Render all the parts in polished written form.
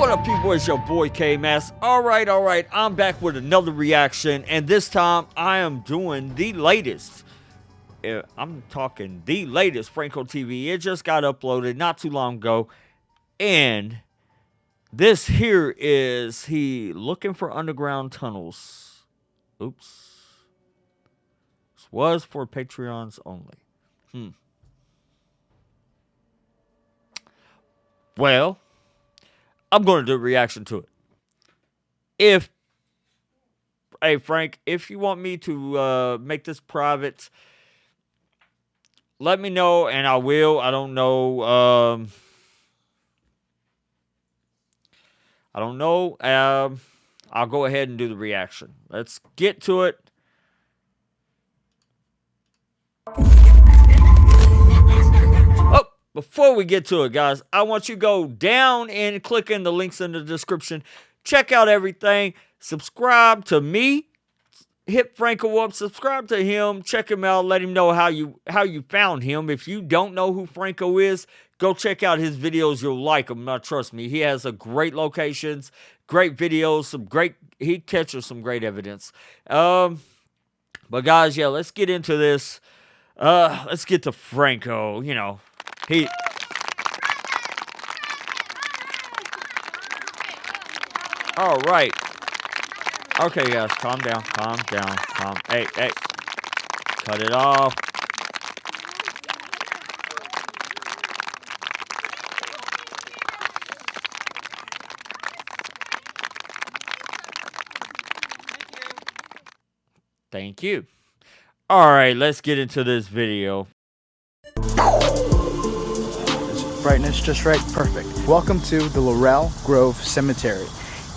What up, people? It's your boy Kmass. All right. I'm back with another reaction, and this time I am doing the latest. I'm talking the latest Franko TV. It just got uploaded not too long ago, and this here is he looking for underground tunnels. Oops. This was for Patreons only. Well, I'm going to do a reaction to it. Hey, Frank, if you want me to make this private, let me know and I will. I don't know. I'll go ahead and do the reaction. Let's get to it. Oh, before we get to it, guys, I want you to go down and click in the links in the description. Check out everything. Subscribe to me. Hit Franko up. Subscribe to him. Check him out. Let him know how you found him. If you don't know who Franko is, go check out his videos. You'll like him. Trust me. He has a great locations, great videos, he catches some great evidence. But guys, yeah, let's get into this. Let's get to Franko. You know, all right. Okay, guys, calm down. Hey, cut it off. Thank you. All right, let's get into this video. Brightness just right, perfect. Welcome to the Laurel Grove Cemetery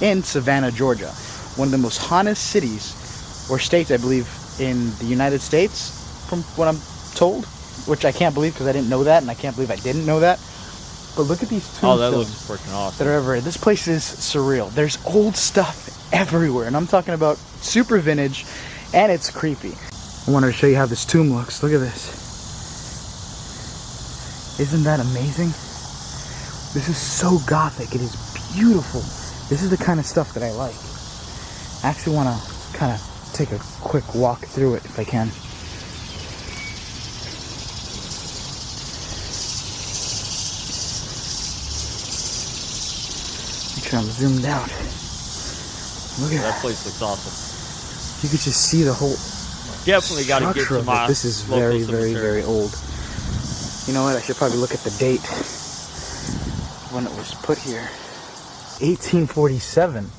in Savannah, Georgia. One of the most haunted cities or states, I believe, in the United States, from what I'm told, which I can't believe because I didn't know that, and I can't believe I didn't know that. But look at these tombstones. Oh, that looks freaking awesome. That are everywhere. This place is surreal. There's old stuff everywhere, and I'm talking about super vintage, and it's creepy. I wanted to show you how this tomb looks. Look at this. Isn't that amazing? This is so gothic. It is beautiful. This is the kind of stuff that I like. I actually want to kind of take a quick walk through it if I can. Make sure I'm zoomed out. Look at that place looks awesome. You could just see the whole definitely got to get to my this is very, very old. You know what? I should probably look at the date when it was put here. 1847.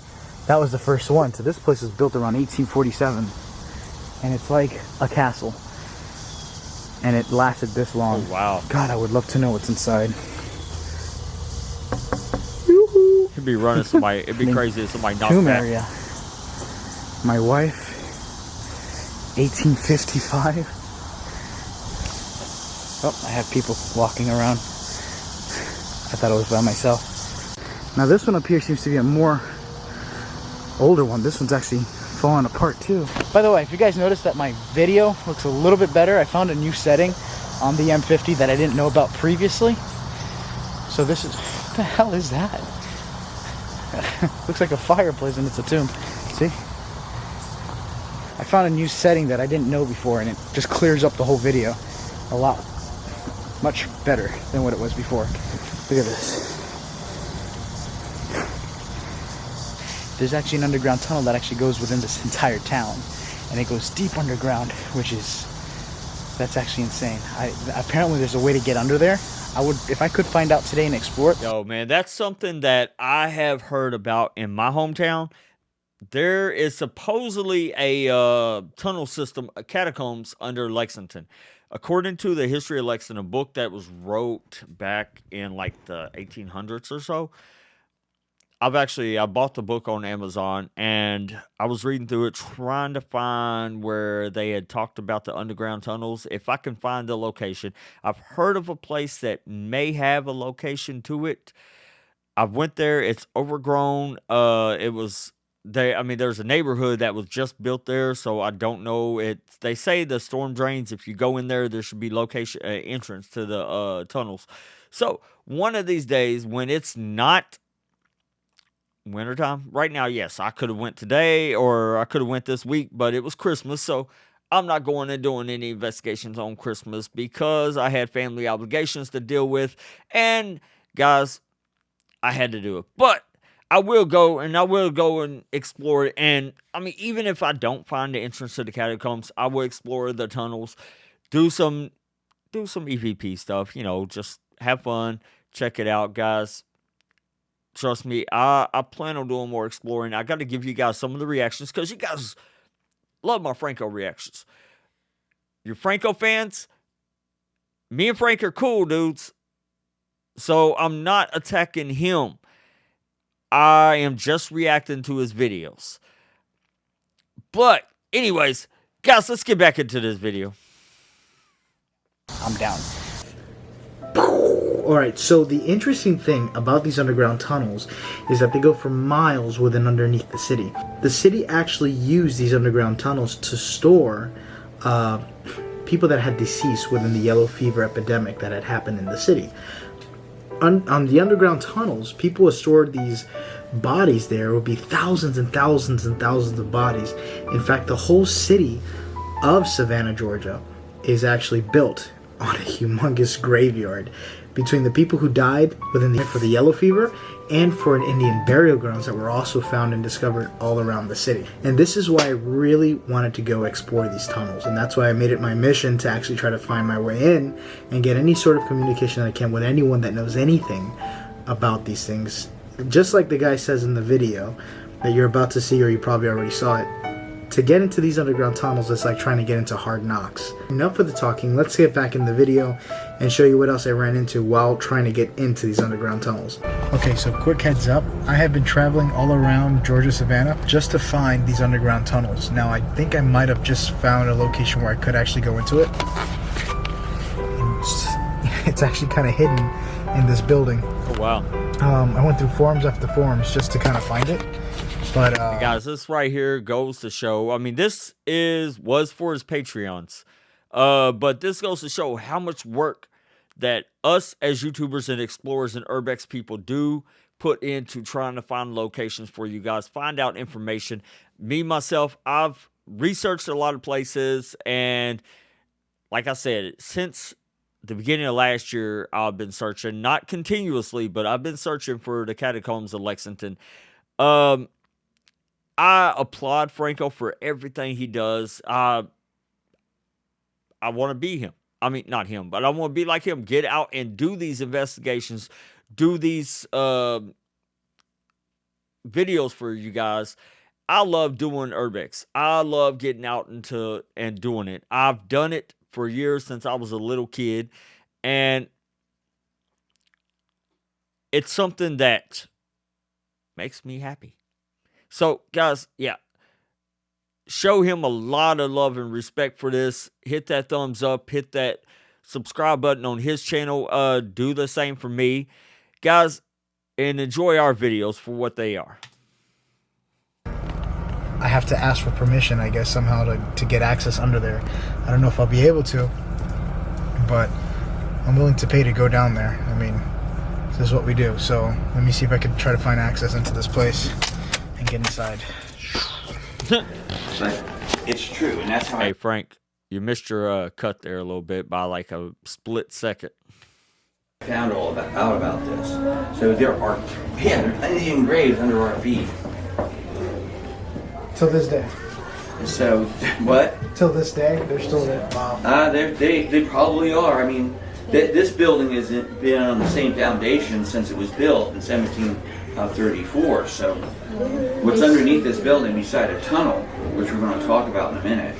That was the first one. So this place was built around 1847, and it's like a castle, and it lasted this long. Oh, wow. God, I would love to know what's inside. It'd be running somebody. It'd be crazy if somebody knocked tomb that. area. My wife, 1855. Oh, I have people walking around. I thought I was by myself. Now this one up here seems to be a more older one. This one's actually falling apart too. By the way, if you guys noticed that my video looks a little bit better, I found a new setting on the M50 that I didn't know about previously. So this is, what the hell is that? Looks like a fireplace and it's a tomb. See? I found a new setting that I didn't know before, and it just clears up the whole video a lot. Much better than what it was before. Look at this. There's actually an underground tunnel that actually goes within this entire town, and it goes deep underground, that's actually insane. Apparently there's a way to get under there. If I could find out today and explore it. Yo, man, that's something that I have heard about in my hometown. There is supposedly a tunnel system, catacombs under Lexington. According to the History of Lexington, a book that was wrote back in like the 1800s or so. I bought the book on Amazon, and I was reading through it trying to find where they had talked about the underground tunnels. If I can find the location. I've heard of a place that may have a location to it. I went there. It's overgrown. There's a neighborhood that was just built there, so I don't know. They say the storm drains. If you go in there, there should be entrance to the tunnels. So one of these days, when it's not wintertime. Right now, yes, I could have went today or I could have went this week, but it was Christmas, so I'm not going and doing any investigations on Christmas because I had family obligations to deal with. And guys, I had to do it. But I will go and explore it. And I mean, even if I don't find the entrance to the catacombs, I will explore the tunnels, do some EVP stuff, just have fun, check it out, guys. Trust me, I plan on doing more exploring. I got to give you guys some of the reactions because you guys love my Franko reactions. You're Franko fans. Me and Frank are cool dudes. So I'm not attacking him. I am just reacting to his videos. But anyways, guys, let's get back into this video. I'm down. Alright, so the interesting thing about these underground tunnels is that they go for miles within underneath the city. The city actually used these underground tunnels to store people that had deceased within the yellow fever epidemic that had happened in the city. On the underground tunnels, people have stored these bodies there. It would be thousands and thousands and thousands of bodies. In fact, the whole city of Savannah, Georgia is actually built on a humongous graveyard between the people who died for the yellow fever and for an Indian burial grounds that were also found and discovered all around the city. And this is why I really wanted to go explore these tunnels, and that's why I made it my mission to actually try to find my way in and get any sort of communication that I can with anyone that knows anything about these things. Just like the guy says in the video that you're about to see, or you probably already saw it, to get into these underground tunnels, it's like trying to get into Hard Knocks. Enough with the talking, let's get back in the video and show you what else I ran into while trying to get into these underground tunnels. Okay, so quick heads up, I have been traveling all around Georgia, Savannah, just to find these underground tunnels. Now, I think I might have just found a location where I could actually go into it. It's actually kind of hidden in this building. Oh, wow. I went through forums after forums just to kind of find it. But guys, this right here goes to show, I mean, this was for his Patreons. But this goes to show how much work that us as YouTubers and explorers and urbex people do put into trying to find locations for you guys, find out information. Me, myself, I've researched a lot of places, and like I said, since the beginning of last year, I've been searching, not continuously, but I've been searching for the catacombs of Lexington. I applaud Franko for everything he does. I want to be him. I mean, not him, but I want to be like him. Get out and do these investigations. Do these videos for you guys. I love doing urbex. I love getting out into and doing it. I've done it for years since I was a little kid. And it's something that makes me happy. So, guys, yeah, show him a lot of love and respect for this. Hit that thumbs up. Hit that subscribe button on his channel. Do the same for me. Guys, and enjoy our videos for what they are. I have to ask for permission, I guess, somehow to get access under there. I don't know if I'll be able to, but I'm willing to pay to go down there. I mean, this is what we do. So let me see if I can try to find access into this place and get inside. But it's true, and that's how. Hey, Frank, you missed your cut there a little bit by like a split second. I found out about this. So there are Indian graves under our feet. Till this day. So what? Till this day, they're still there. Wow. They probably are. I mean, this building has been on the same foundation since it was built in 1734. So what's underneath this building, beside a tunnel, which we're going to talk about in a minute,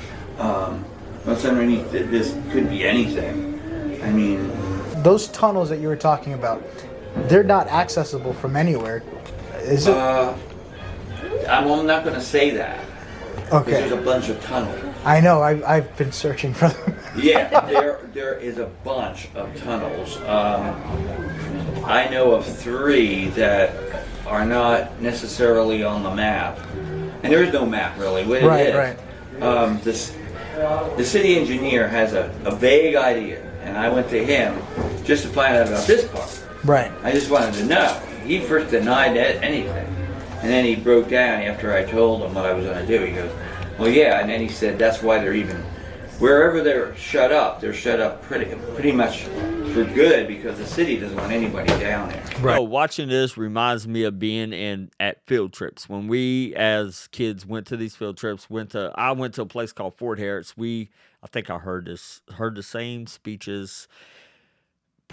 what's underneath this could be anything. I mean, those tunnels that you were talking about, they're not accessible from anywhere, is it? I'm not going to say that. Okay. There's a bunch of tunnels. I know. I've been searching for them. Yeah, there is a bunch of tunnels. I know of 3 that are not necessarily on the map, and there is no map really. What it is, Right. The city engineer has a vague idea, and I went to him just to find out about this part. Right. I just wanted to know. He first denied anything. And then he broke down after I told him what I was going to do. He goes, well, yeah. And then he said that's why they're even, wherever they're shut up pretty much for good, because the city doesn't want anybody down there. Right. So watching this reminds me of being at field trips. When we as kids went to these field trips, I went to a place called Fort Harris. I think I heard the same speeches.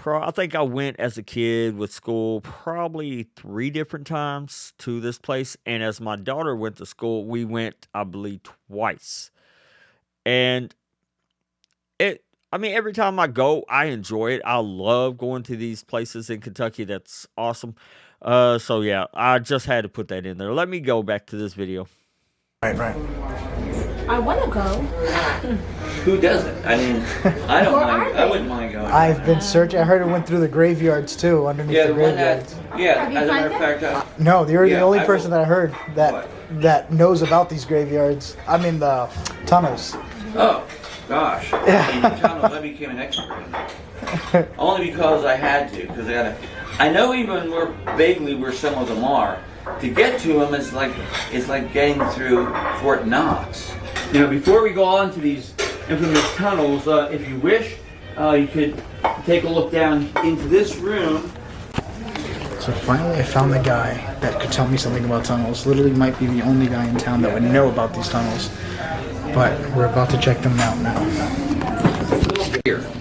I think I went as a kid with school probably 3 different times to this place. And as my daughter went to school, we went, I believe, twice. And every time I go, I enjoy it. I love going to these places in Kentucky. That's awesome. So yeah, I just had to put that in there. Let me go back to this video. Right. I want to go. Who doesn't? I mean, I don't mind. I wouldn't mind going. I've been searching. I heard it went through the graveyards too, underneath Yeah, the the one graveyards. as a matter of fact, No, you're the only I person that I heard that knows about these graveyards. I mean the tunnels. oh, gosh. In the tunnel, I became an expert in it. Only because I had to, because I know even more vaguely where some of them are. To get to them is like getting through Fort Knox. You know, before we go on to these infamous tunnels, if you wish, you could take a look down into this room. So finally I found the guy that could tell me something about tunnels. Literally might be the only guy in town that would know about these tunnels. But we're about to check them out now.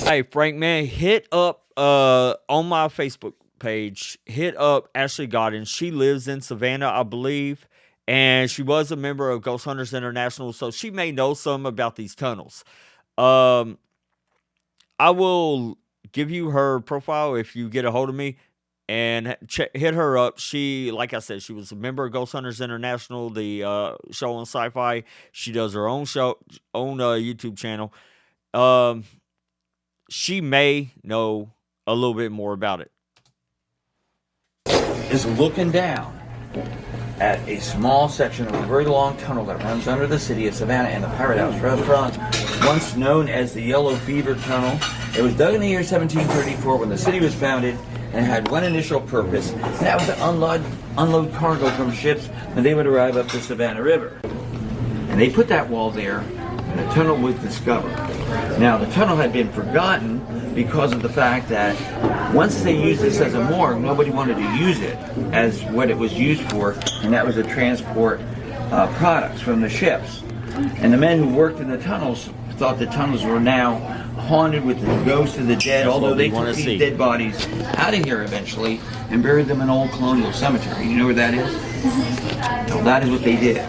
Hey, Frank, man, hit up on my Facebook page, hit up Ashley Godin. She lives in Savannah, I believe, and she was a member of Ghost Hunters International, so she may know some about these tunnels. I will give you her profile if you get a hold of me and hit her up. She, like I said, she was a member of Ghost Hunters International, the show on Sci-Fi. She does her own YouTube channel. She may know a little bit more about it. Is looking down at a small section of a very long tunnel that runs under the city of Savannah and the Pirate House restaurant, once known as the Yellow Fever Tunnel. It was dug in the year 1734 when the city was founded and had one initial purpose, and that was to unload cargo from ships when they would arrive up the Savannah River. And they put that wall there, and a tunnel was discovered. Now, the tunnel had been forgotten because of the fact that once they used this as a morgue, nobody wanted to use it as what it was used for, and that was to transport products from the ships. And the men who worked in the tunnels thought the tunnels were now haunted with the ghosts of the dead, although they took these dead bodies out of here eventually and buried them in Old Colonial Cemetery. You know where that is? Well, that is what they did.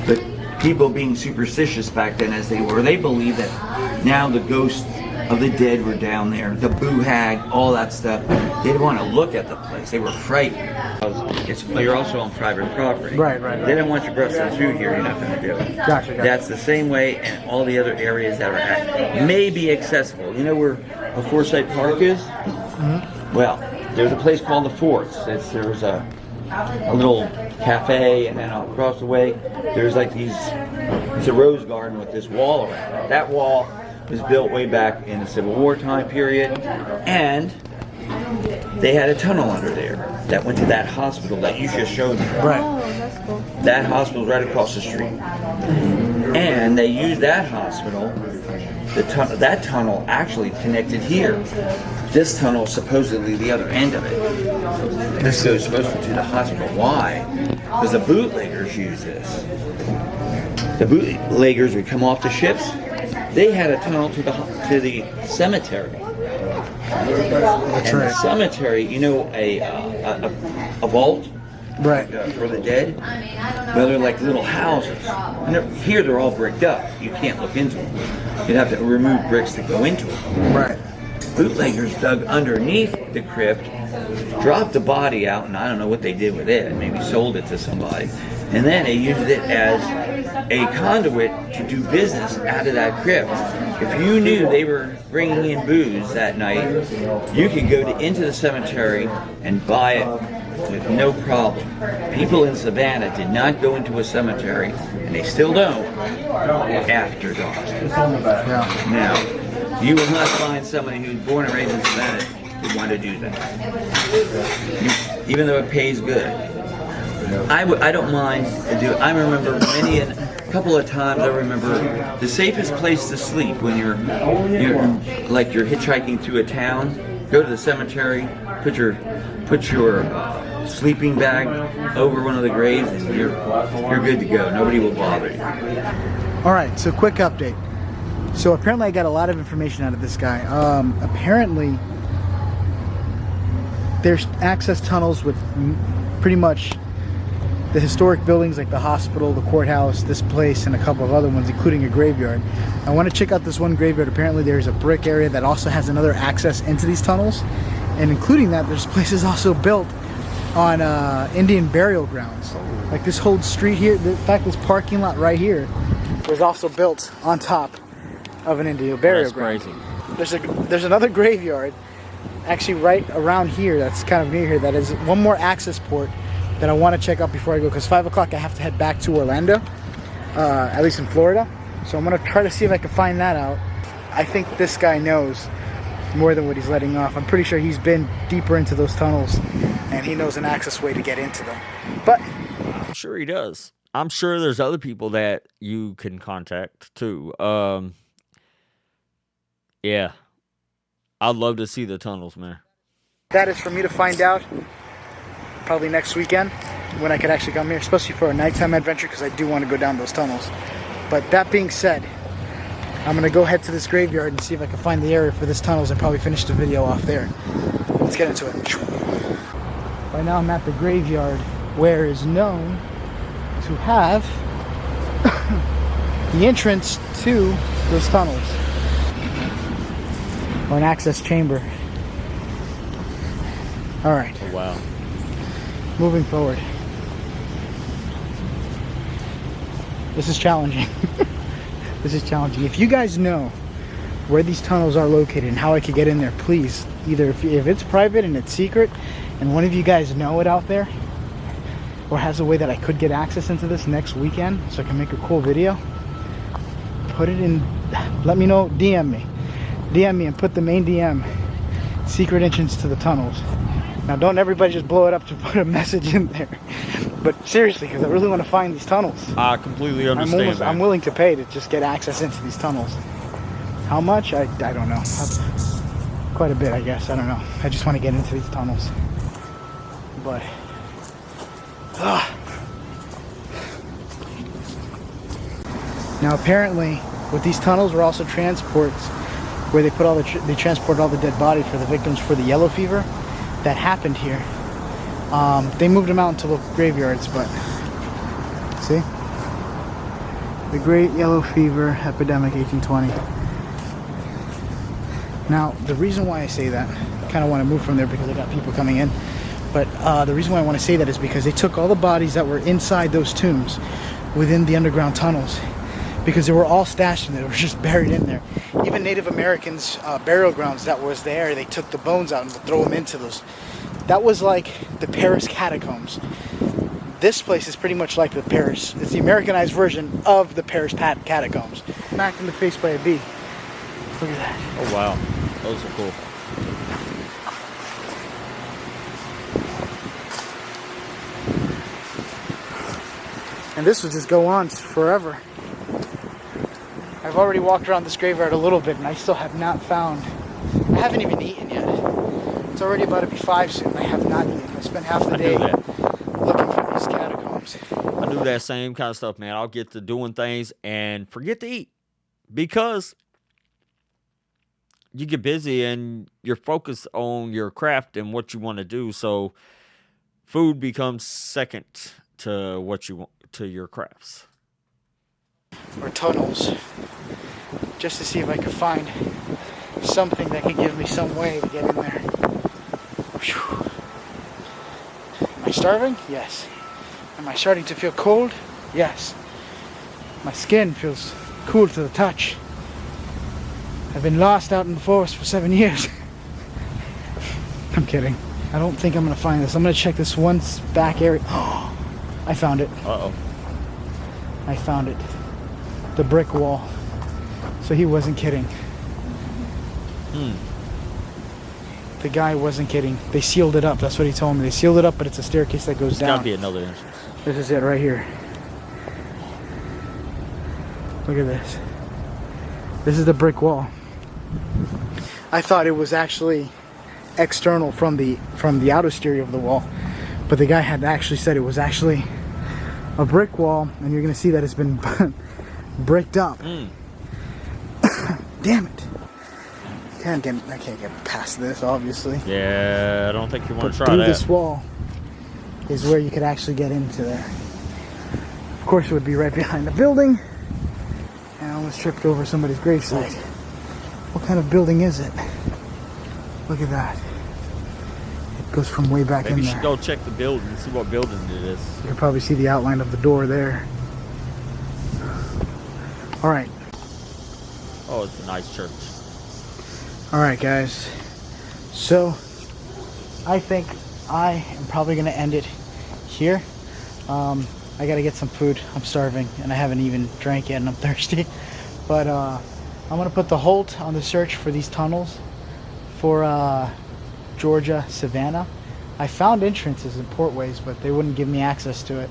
But people being superstitious back then as they were, they believed that now the ghosts of the dead were down there, the boo-hag, all that stuff. They didn't want to look at the place. They were frightened. You're also on private property. Right. They don't want you busting through here. You're not going to do it. Gotcha. That's the same way, and all the other areas that are may be accessible. You know where a Forsyth Park is? Mm-hmm. Well, there's a place called the Forts. There's a little cafe, and then across the way, there's like it's a rose garden with this wall around it. That wall was built way back in the Civil War time period, and they had a tunnel under there that went to that hospital that you just showed me. Right. Oh, that's cool. That hospital's right across the street. And they used that hospital, that tunnel actually connected here. This tunnel is supposedly the other end of it. This goes supposed to the hospital. Why? Because the bootleggers use this. The bootleggers would come off the ships. They had a tunnel to the cemetery. That's and right. The cemetery, you know, a vault, Right. For the dead. Well, they're like little houses. And here they're all bricked up. You can't look into them. You'd have to remove bricks to go into them. Right. Bootleggers dug underneath the crypt, dropped the body out, and I don't know what they did with it. Maybe sold it to somebody. And then they used it as a conduit to do business out of that crypt. If you knew they were bringing in booze that night, you could go into the cemetery and buy it with no problem. People in Savannah did not go into a cemetery, and they still don't, after dark. Yeah. Now, you will not find somebody who's born and raised in Savannah who want to do that, even though it pays good. I don't mind. I remember a couple of times. I remember the safest place to sleep when you're hitchhiking through a town. Go to the cemetery, put your sleeping bag over one of the graves, and you're good to go. Nobody will bother you. All right, so quick update. So apparently I got a lot of information out of this guy. Apparently there's access tunnels with pretty much the historic buildings like the hospital, the courthouse, this place, and a couple of other ones, including a graveyard. I want to check out this one graveyard. Apparently there's a brick area that also has another access into these tunnels, and including that, there's places also built on Indian burial grounds. Like this whole street here, in fact this parking lot right here was also built on top of an Indian burial ground. Crazy. There's another graveyard actually right around here that's kind of near here that is one more access port that I want to check out before I go, because 5 o'clock I have to head back to Orlando, at least in Florida. So I'm going to try to see if I can find that out. I think this guy knows more than what he's letting off. I'm pretty sure he's been deeper into those tunnels and he knows an access way to get into them. But I'm sure he does. I'm sure there's other people that you can contact too. Yeah. I'd love to see the tunnels, man. that is for me to find out probably next weekend when I could actually come here, especially for a nighttime adventure, because I do want to go down those tunnels. But that being said, I'm going to go head to this graveyard and see if I can find the area for this tunnels and probably finish the video off there. Let's get into it. Right now I'm at the graveyard where is known to have the entrance to those tunnels, or an access chamber. Alright. Oh, wow. Moving forward. This is challenging. This is challenging. If you guys know where these tunnels are located and how I could get in there, please, either if it's private and it's secret and one of you guys know it out there, or has a way that I could get access into this next weekend so I can make a cool video, put it in, let me know, DM me and put the main DM secret entrance to the tunnels. Now don't everybody just blow it up to put a message in there, but seriously, because I really want to find these tunnels. I completely understand. I'm willing to pay to just get access into these tunnels. How much? I don't know. Quite a bit, I guess. I don't know. I just want to get into these tunnels. But now apparently with these tunnels were also transports where they put all they transport all the dead bodies for the victims for the yellow fever that happened here. They moved them out into local graveyards, but see, the Great Yellow Fever Epidemic 1820. Now the reason why I say that, I kind of want to move from there because I got people coming in, but the reason why I want to say that is because they took all the bodies that were inside those tombs within the underground tunnels, because they were all stashed in there. They were just buried in there. Even Native Americans' burial grounds that was there, they took the bones out and would throw them into those. That was like the Paris catacombs. This place is pretty much like the Paris. It's the Americanized version of the Paris catacombs. Smacked in the face by a bee. Look at that. Oh wow, those are cool. And this will just go on forever. I've already walked around this graveyard a little bit and I still have not found, I haven't even eaten yet. It's already about to be 5 soon. I have not eaten. I spent half the day looking for these catacombs. I do that same kind of stuff, man. I'll get to doing things and forget to eat because you get busy and you're focused on your craft and what you want to do. So food becomes second to what you want, to your crafts. Or tunnels, just to see if I could find something that could give me some way to get in there. Whew. Am I starving? Yes. Am I starting to feel cold? Yes. My skin feels cool to the touch. I've been lost out in the forest for 7 years. I'm kidding. I don't think I'm gonna find this. I'm gonna check this one back area. Oh, I found it. Uh-oh. I found it. The brick wall. So he wasn't kidding. The guy wasn't kidding. They sealed it up. That's what he told me. They sealed it up, but it's a staircase that goes There's down. gotta be another entrance. This is it right here. Look at this. This is the brick wall. I thought it was actually external from the outer exterior of the wall, but the guy had actually said it was actually a brick wall, and you're gonna see that it's been bricked up. Damn it! I can't get past this, obviously. Yeah, I don't think you want to try through that. this wall is where you could actually get into there. Of course, it would be right behind the building. And I almost tripped over somebody's gravesite. What kind of building is it? Look at that. It goes from way back Maybe in you there. should go check the building and see what building it is. You can probably see the outline of the door there. All right. Oh, it's a nice church. All right, guys. So, I think I am probably going to end it here. I got to get some food. I'm starving, and I haven't even drank yet, and I'm thirsty. But I'm going to put the halt on the search for these tunnels for Georgia, Savannah. I found entrances in portways, but they wouldn't give me access to it.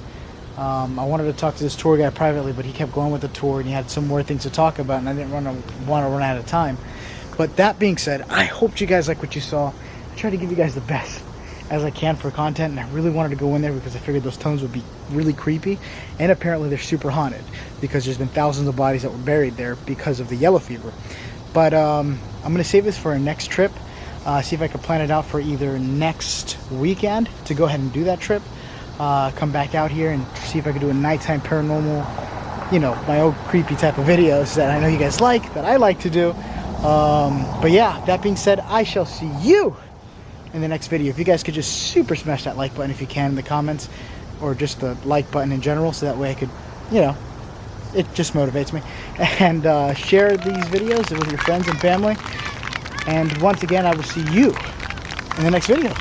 I wanted to talk to this tour guide privately, but he kept going with the tour, and he had some more things to talk about, and I didn't want to run out of time. But that being said, I hope you guys like what you saw. I tried to give you guys the best as I can for content, and I really wanted to go in there because I figured those tunnels would be really creepy, and apparently they're super haunted because there's been thousands of bodies that were buried there because of the yellow fever. But I'm going to save this for our next trip. See if I can plan it out for either next weekend to go ahead and do that trip. Come back out here and see if I can do a nighttime paranormal, you know, my old creepy type of videos that I know you guys like, that I like to do. But yeah, that being said, I shall see you in the next video. If you guys could just super smash that like button if you can in the comments, or just the like button in general, so that way I could, you know, it just motivates me. And share these videos with your friends and family. And once again, I will see you in the next video.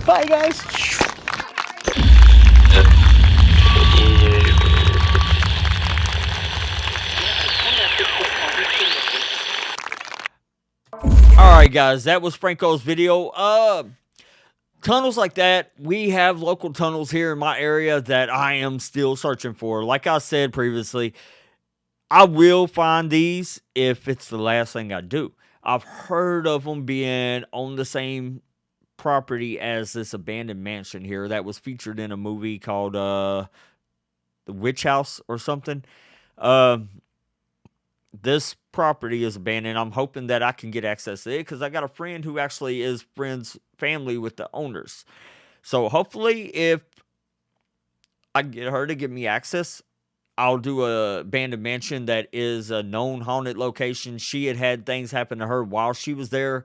Bye, guys. Alright guys, that was Franco's video. Tunnels like that, we have local tunnels here in my area that I am still searching for. Like I said previously, I will find these if it's the last thing I do. I've heard of them being on the same property as this abandoned mansion here that was featured in a movie called The Witch House or something. This property is abandoned. I'm hoping that I can get access to it because I got a friend who actually is family with the owners. So hopefully if I can get her to give me access, I'll do a abandoned mansion that is a known haunted location. She had things happen to her while she was there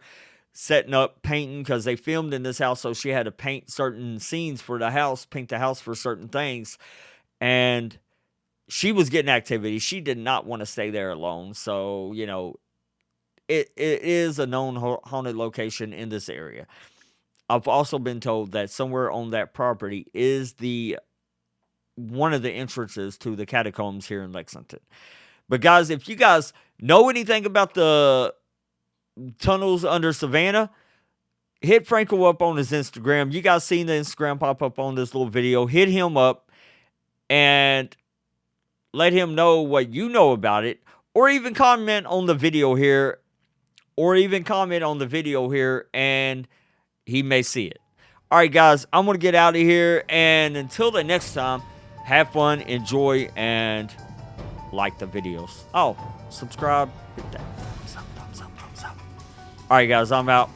setting up, painting, because they filmed in this house, so she had to paint certain scenes for the house, paint the house for certain things. And she was getting activity. She did not want to stay there alone. So, you know, it is a known haunted location in this area. I've also been told that somewhere on that property is one of the entrances to the catacombs here in Lexington. But guys, if you guys know anything about the tunnels under Savannah, hit Franco up on his Instagram. You guys seen the Instagram pop up on this little video. Hit him up and let him know what you know about it, or even comment on the video here, and he may see it. All right, guys, I'm going to get out of here, and until the next time, have fun, enjoy, and like the videos. Oh, subscribe, hit that thumbs up. All right, guys, I'm out.